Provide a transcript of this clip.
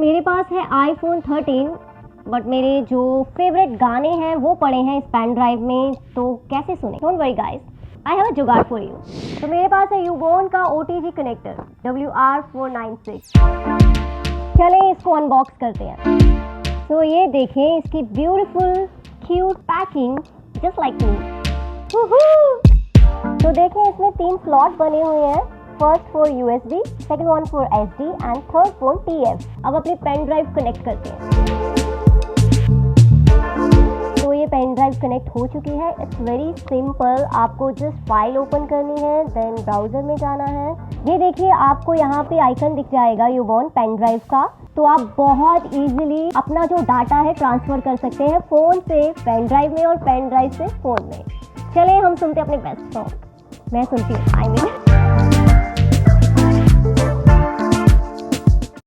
मेरे पास है iPhone 13, but मेरे जो फेवरेट गाने हैं वो पड़े हैं इस पेन ड्राइव में, तो कैसे सुने? Don't worry guys, I have a जुगाड़ फॉर यू। तो मेरे पास है यूबोन का OTG कनेक्टर WR496। चलें इसको अनबॉक्स करते हैं। तो ये देखें इसकी beautiful cute packing, just like me. तो देखें इसमें 3 स्लॉट बने हुए हैं, first for USB, second one for SD and third for TF। अब अपनी पेन ड्राइव कनेक्ट करते हैं। तो ये पेन ड्राइव कनेक्ट हो चुकी है। इट्स वेरी सिंपल, आपको जस्ट फाइल ओपन करनी है, देन ब्राउजर में जाना है। ये देखिए आपको यहाँ पे आइकन दिख जाएगा यूबोन पेन ड्राइव का, तो आप बहुत इजीली अपना जो डाटा है ट्रांसफर कर सकते हैं फ़ोन से पेन ड्राइव में और पेन ड्राइव से फ़ोन में। चले हम सुनते हैं अपने बेस्ट सॉन्ग। मैं सुनती हूँ, आई मीन